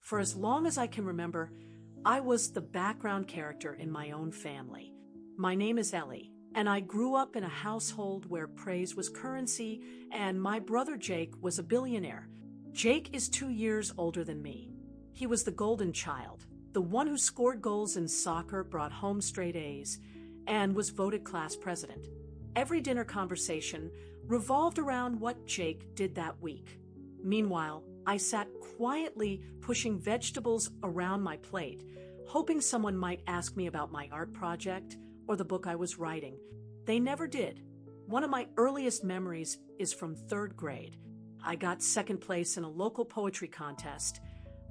For as long as I can remember, I was the background character in my own family. My name is Ellie, and I grew up in a household where praise was currency, and my brother Jake was a billionaire. Jake is 2 years older than me. He was the golden child, the one who scored goals in soccer, brought home straight A's, and was voted class president. Every dinner conversation revolved around what Jake did that week. Meanwhile, I sat quietly pushing vegetables around my plate, hoping someone might ask me about my art project or the book I was writing. They never did. One of my earliest memories is from 3rd grade. I got 2nd place in a local poetry contest.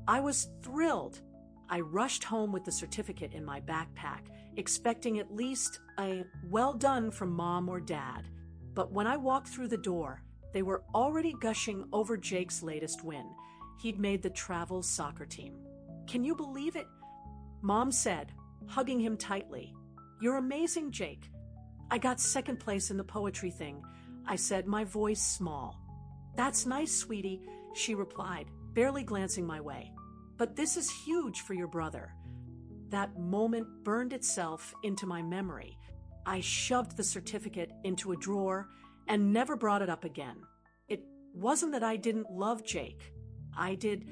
I was thrilled. I rushed home with the certificate in my backpack, expecting at least a well done from Mom or Dad. But when I walked through the door, they were already gushing over Jake's latest win. He'd made the travel soccer team. "Can you believe it?" Mom said, hugging him tightly. "You're amazing, Jake." "I got 2nd place in the poetry thing," I said, my voice small. "That's nice, sweetie," she replied, barely glancing my way. "But this is huge for your brother." That moment burned itself into my memory. I shoved the certificate into a drawer and never brought it up again. It wasn't that I didn't love Jake. I did.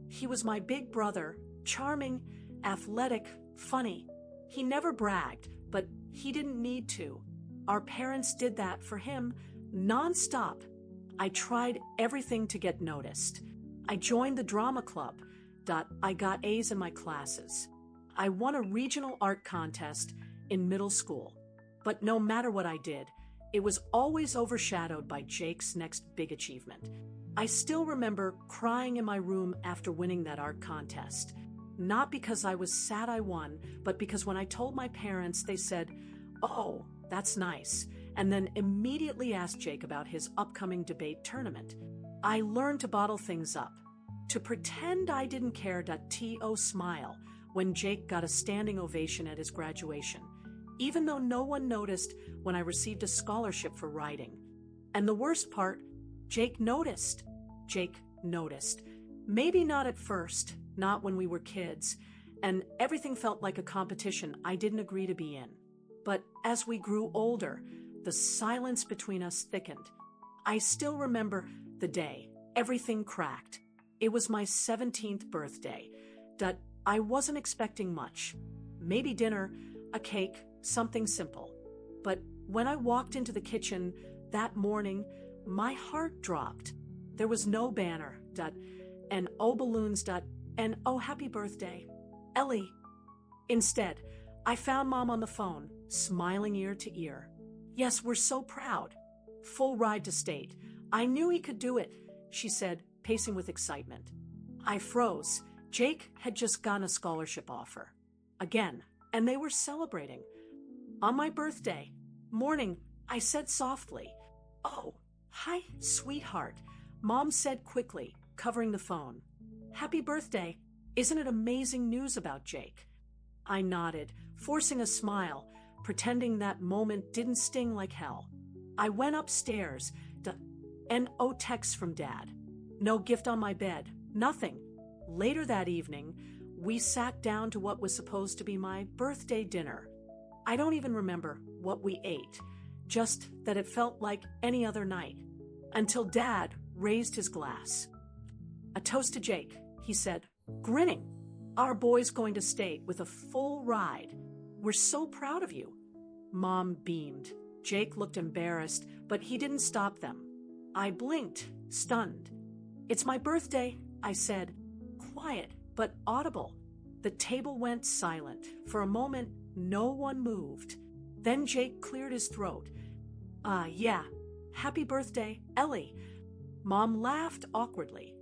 He was my big brother, charming, athletic, funny. He never bragged, but he didn't need to. Our parents did that for him nonstop. I tried everything to get noticed. I joined the drama club. I got A's in my classes. I won a regional art contest in middle school. But no matter what I did, it was always overshadowed by Jake's next big achievement. I still remember crying in my room after winning that art contest. Not because I was sad I won, but because when I told my parents, they said, "Oh, that's nice," and then immediately asked Jake about his upcoming debate tournament. I learned to bottle things up, to pretend I didn't care. To smile when Jake got a standing ovation at his graduation, even though no one noticed when I received a scholarship for writing. And the worst part, Jake noticed. Jake noticed. Maybe not at first, not when we were kids, and everything felt like a competition I didn't agree to be in. But as we grew older, the silence between us thickened. I still remember the day everything cracked. It was my 17th birthday. I wasn't expecting much. Maybe dinner, a cake, something simple. But when I walked into the kitchen that morning, my heart dropped. There was no banner, and oh balloons, and oh happy birthday, Ellie. Instead, I found Mom on the phone, smiling ear to ear. "Yes, we're so proud. Full ride to state. I knew he could do it," she said, pacing with excitement. I froze. Jake had just gotten a scholarship offer. Again, and they were celebrating. On my birthday morning, I said softly, "Oh, hi, sweetheart," Mom said quickly, covering the phone. "Happy birthday. Isn't it amazing news about Jake?" I nodded, forcing a smile, pretending that moment didn't sting like hell. I went upstairs, and text from Dad. No gift on my bed, nothing. Later that evening, we sat down to what was supposed to be my birthday dinner. I don't even remember what we ate, just that it felt like any other night. Until Dad raised his glass. "A toast to Jake," he said, grinning. "Our boy's going to state with a full ride. We're so proud of you." Mom beamed. Jake looked embarrassed, but he didn't stop them. I blinked, stunned. "It's my birthday," I said, quiet but audible. The table went silent. For a moment, no one moved. Then Jake cleared his throat. Yeah, happy birthday, Ellie." Mom laughed awkwardly.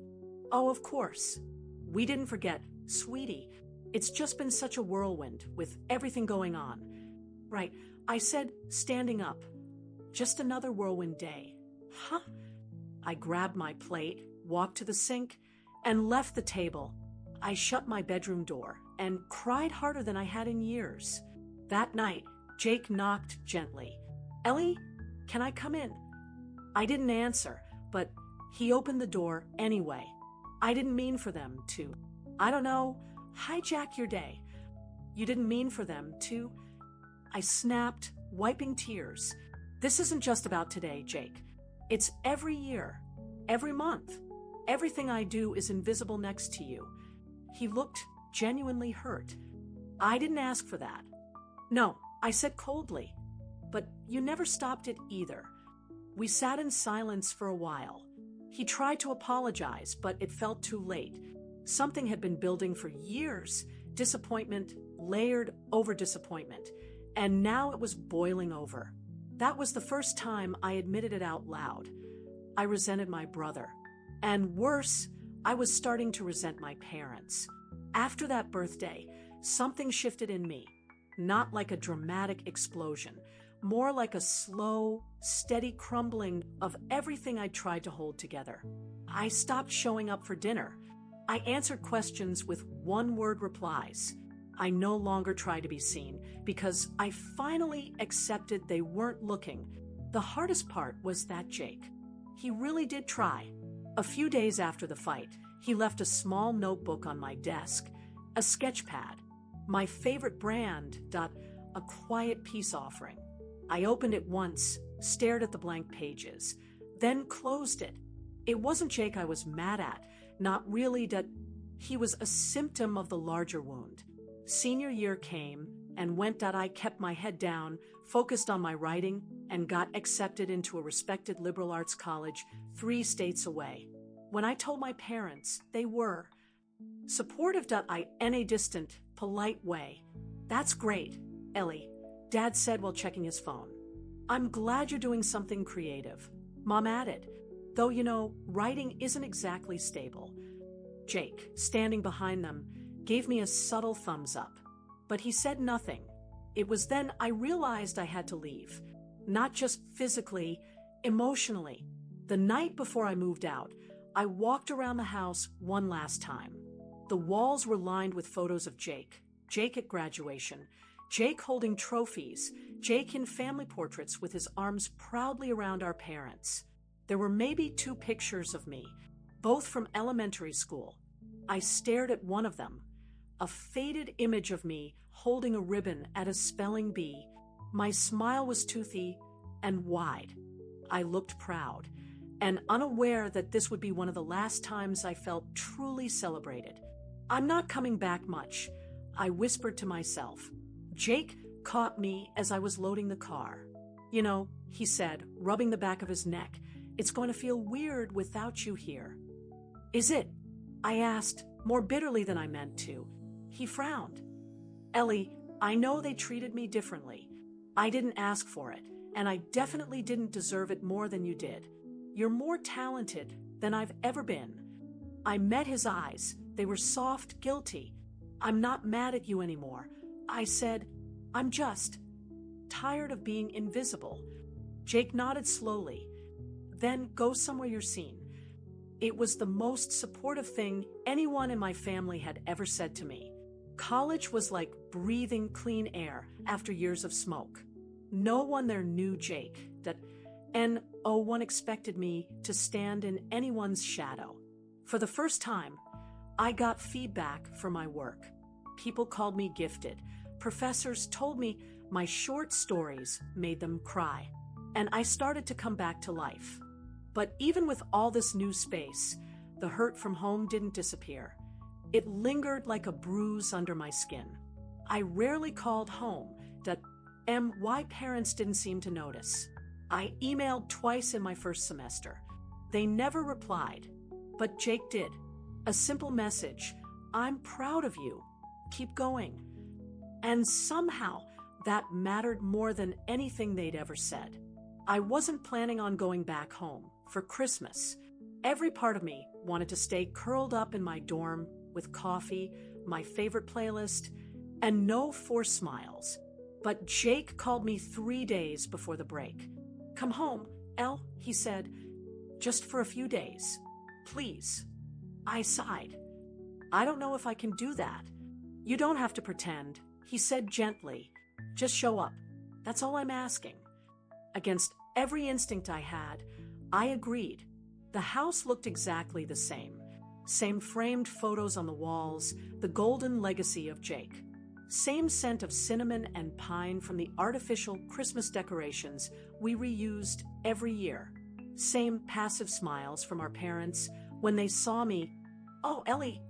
"Oh, of course. We didn't forget, sweetie. It's just been such a whirlwind with everything going on." "Right," I said, standing up. "Just another whirlwind day." "Huh?" I grabbed my plate, walked to the sink, and left the table. I shut my bedroom door and cried harder than I had in years. That night, Jake knocked gently. "Ellie, can I come in?" I didn't answer, but he opened the door anyway. I didn't mean for them to, I don't know, hijack your day. You didn't mean for them to. I snapped, wiping tears. This isn't just about today, Jake. It's every year, every month. Everything I do is invisible next to you. He looked genuinely hurt. I didn't ask for that. No, I said coldly. But you never stopped it either. We sat in silence for a while. He tried to apologize, but it felt too late. Something had been building for years. Disappointment, layered over disappointment. And now it was boiling over. That was the first time I admitted it out loud. I resented my brother. And worse, I was starting to resent my parents. After that birthday, something shifted in me. Not like a dramatic explosion, more like a slow, steady crumbling of everything I tried to hold together. I stopped showing up for dinner. I answered questions with one-word replies. I no longer tried to be seen because I finally accepted they weren't looking. The hardest part was that Jake. He really did try. A few days after the fight, he left a small notebook on my desk, a sketch pad, my favorite brand, a quiet peace offering. I opened it once, stared at the blank pages, then closed it. It wasn't Jake I was mad at, not really. He was a symptom of the larger wound. Senior year came and went. I kept my head down, focused on my writing, and got accepted into a respected liberal arts college 3 states away. When I told my parents, they were supportive. In a distant, polite way. That's great, Ellie, Dad said while checking his phone. I'm glad you're doing something creative, Mom added. Though, writing isn't exactly stable. Jake, standing behind them, gave me a subtle thumbs up. But he said nothing. It was then I realized I had to leave. Not just physically, emotionally. The night before I moved out, I walked around the house one last time. The walls were lined with photos of Jake. Jake at graduation. Jake holding trophies. Jake in family portraits with his arms proudly around our parents. There were maybe 2 pictures of me, both from elementary school. I stared at one of them. A faded image of me holding a ribbon at a spelling bee. My smile was toothy and wide. I looked proud and unaware that this would be one of the last times I felt truly celebrated. I'm not coming back much, I whispered to myself. Jake caught me as I was loading the car. He said, rubbing the back of his neck, it's going to feel weird without you here. Is it? I asked, more bitterly than I meant to. He frowned. Ellie, I know they treated me differently. I didn't ask for it, and I definitely didn't deserve it more than you did. You're more talented than I've ever been. I met his eyes. They were soft, guilty. I'm not mad at you anymore. I said, I'm just tired of being invisible. Jake nodded slowly. Then go somewhere you're seen. It was the most supportive thing anyone in my family had ever said to me. College was like breathing clean air after years of smoke. No one there knew Jake, and no one expected me to stand in anyone's shadow. For the first time, I got feedback for my work. People called me gifted. Professors told me my short stories made them cry, and I started to come back to life. But even with all this new space, the hurt from home didn't disappear. It lingered like a bruise under my skin. I rarely called home, why parents didn't seem to notice. I emailed twice in my first semester. They never replied, but Jake did. A simple message, I'm proud of you. Keep going. And somehow, that mattered more than anything they'd ever said. I wasn't planning on going back home for Christmas. Every part of me wanted to stay curled up in my dorm with coffee, my favorite playlist, and no forced smiles. But Jake called me 3 days before the break. Come home, Elle, he said, just for a few days. Please. I sighed. I don't know if I can do that. You don't have to pretend, he said gently. Just show up. That's all I'm asking. Against every instinct I had, I agreed. The house looked exactly the same. Same framed photos on the walls, the golden legacy of Jake. Same scent of cinnamon and pine from the artificial Christmas decorations we reused every year. Same passive smiles from our parents when they saw me. "Oh, Ellie,"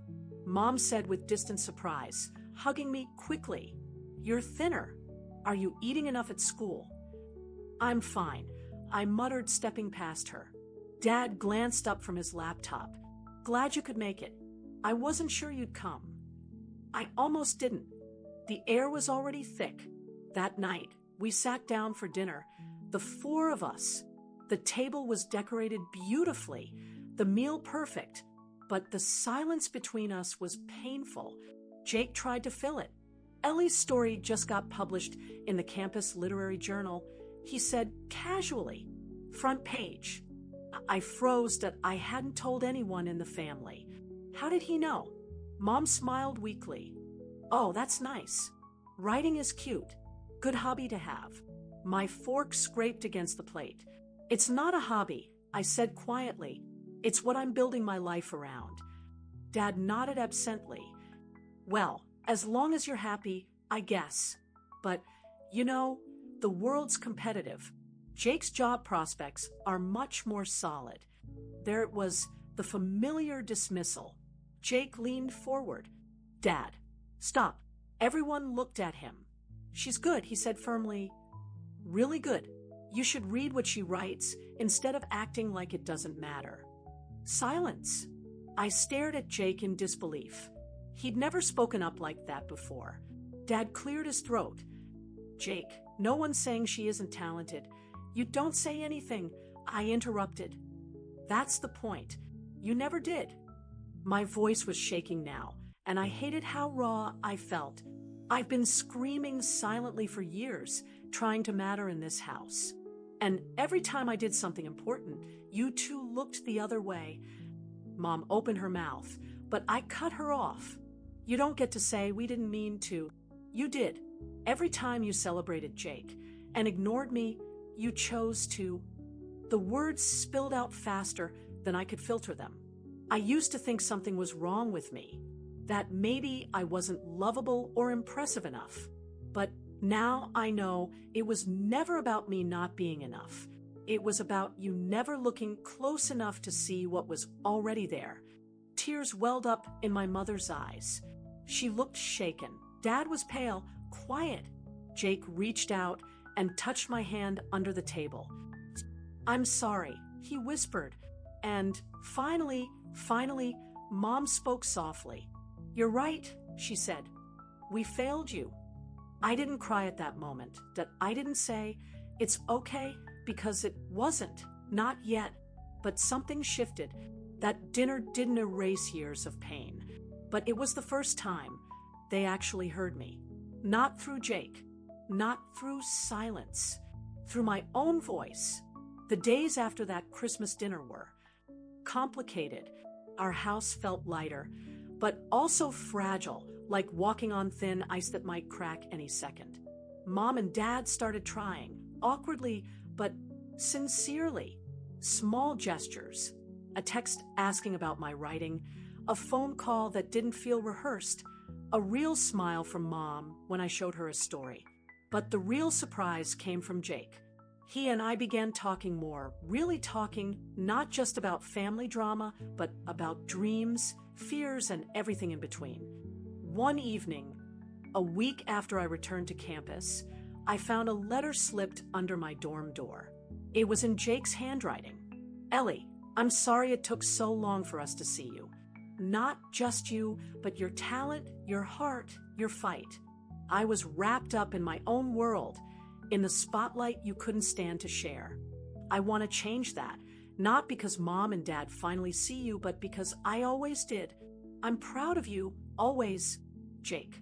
Mom said with distant surprise, hugging me quickly. "You're thinner. Are you eating enough at school?" "I'm fine," I muttered, stepping past her. Dad glanced up from his laptop. "Glad you could make it. I wasn't sure you'd come." I almost didn't. The air was already thick. That night, we sat down for dinner, the four of us. The table was decorated beautifully, the meal perfect, but the silence between us was painful. Jake tried to fill it. Ellie's story just got published in the campus literary journal. He said casually, "Front page." I froze that I hadn't told anyone in the family. How did he know? Mom smiled weakly. "Oh, that's nice. Writing is cute. Good hobby to have." My fork scraped against the plate. "It's not a hobby," I said quietly. "It's what I'm building my life around." Dad nodded absently. "Well, as long as you're happy, I guess. But, the world's competitive. Jake's job prospects are much more solid." There was the familiar dismissal. Jake leaned forward. "Dad, stop." Everyone looked at him. "She's good," he said firmly. "Really good. You should read what she writes instead of acting like it doesn't matter." Silence. I stared at Jake in disbelief. He'd never spoken up like that before. Dad cleared his throat. "Jake, no one's saying she isn't talented. You don't say anything," I interrupted. "That's the point. You never did." My voice was shaking now, and I hated how raw I felt. I've been screaming silently for years, trying to matter in this house. And every time I did something important, you two looked the other way. Mom opened her mouth, but I cut her off. "You don't get to say we didn't mean to." "You did. Every time you celebrated Jake and ignored me, you chose to." The words spilled out faster than I could filter them. I used to think something was wrong with me, that maybe I wasn't lovable or impressive enough. But now I know it was never about me not being enough. It was about you never looking close enough to see what was already there. Tears welled up in my mother's eyes. She looked shaken. Dad was pale, quiet. Jake reached out and touched my hand under the table. "I'm sorry," he whispered. And finally, Mom spoke softly. "You're right," she said. "We failed you." I didn't cry at that moment. That I didn't say, "It's okay," because it wasn't. Not yet. But something shifted. That dinner didn't erase years of pain. But it was the first time they actually heard me. Not through Jake. Not through silence. Through my own voice. The days after that Christmas dinner were complicated. Our house felt lighter, but also fragile, like walking on thin ice that might crack any second. Mom and Dad started trying, awkwardly but sincerely. Small gestures, a text asking about my writing, a phone call that didn't feel rehearsed, a real smile from Mom when I showed her a story. But the real surprise came from Jake. He and I began talking more, really talking, not just about family drama, but about dreams, fears, and everything in between. One evening, a week after I returned to campus, I found a letter slipped under my dorm door. It was in Jake's handwriting. "Ellie, I'm sorry it took so long for us to see you. Not just you, but your talent, your heart, your fight. I was wrapped up in my own world, in the spotlight you couldn't stand to share. I want to change that, not because Mom and Dad finally see you, but because I always did. I'm proud of you, always, Jake."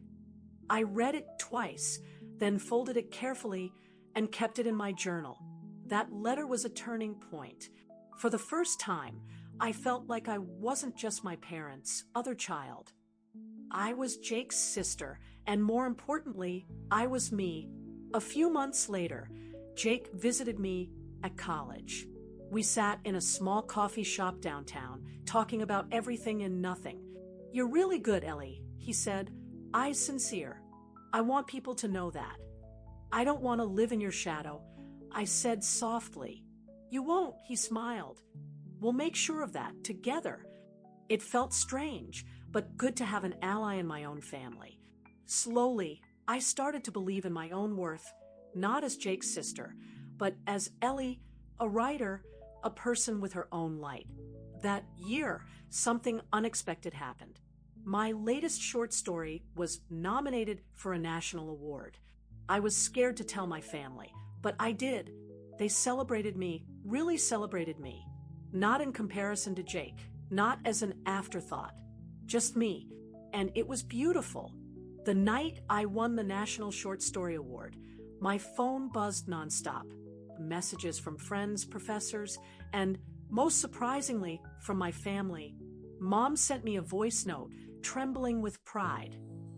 I read it twice, then folded it carefully and kept it in my journal. That letter was a turning point. For the first time, I felt like I wasn't just my parents' other child. I was Jake's sister, and more importantly, I was me. A few months later, Jake visited me at college. We sat in a small coffee shop downtown, talking about everything and nothing. "You're really good, Ellie," he said. "I'm sincere. I want people to know that. I don't want to live in your shadow," I said softly. "You won't," he smiled. "We'll make sure of that, together." It felt strange, but good to have an ally in my own family. Slowly, I started to believe in my own worth, not as Jake's sister, but as Ellie, a writer, a person with her own light. That year, something unexpected happened. My latest short story was nominated for a national award. I was scared to tell my family, but I did. They celebrated me, really celebrated me. Not in comparison to Jake, not as an afterthought, just me. And it was beautiful. The night I won the National Short Story Award, my phone buzzed nonstop. Messages from friends, professors, and most surprisingly, from my family. Mom sent me a voice note, trembling with pride.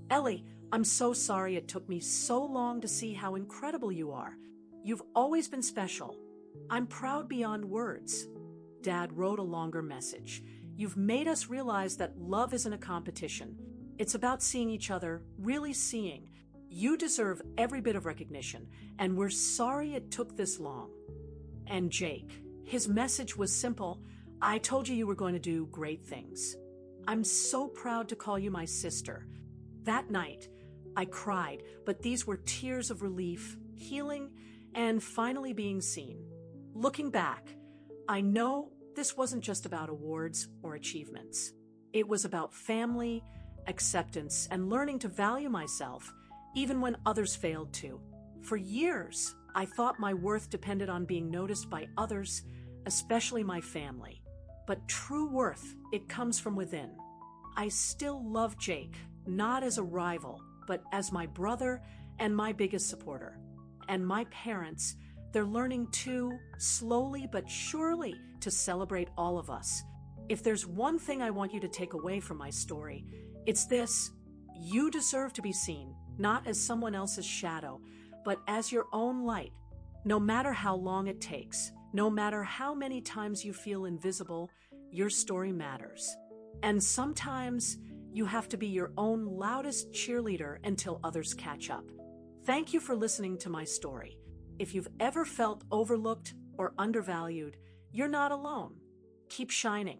"Ellie, I'm so sorry it took me so long to see how incredible you are. You've always been special. I'm proud beyond words." Dad wrote a longer message. "You've made us realize that love isn't a competition. It's about seeing each other, really seeing. You deserve every bit of recognition, and we're sorry it took this long." And Jake, his message was simple. "I told you were going to do great things. I'm so proud to call you my sister." That night, I cried, but these were tears of relief, healing, and finally being seen. Looking back, I know this wasn't just about awards or achievements. It was about family, acceptance, and learning to value myself, even when others failed to. For years, I thought my worth depended on being noticed by others, especially my family. But true worth, it comes from within. I still love Jake, not as a rival, but as my brother and my biggest supporter. And my parents, they're learning too, slowly but surely, to celebrate all of us. If there's one thing I want you to take away from my story, it's this: you deserve to be seen, not as someone else's shadow, but as your own light. No matter how long it takes, no matter how many times you feel invisible, your story matters. And sometimes you have to be your own loudest cheerleader until others catch up. Thank you for listening to my story. If you've ever felt overlooked or undervalued, you're not alone. Keep shining.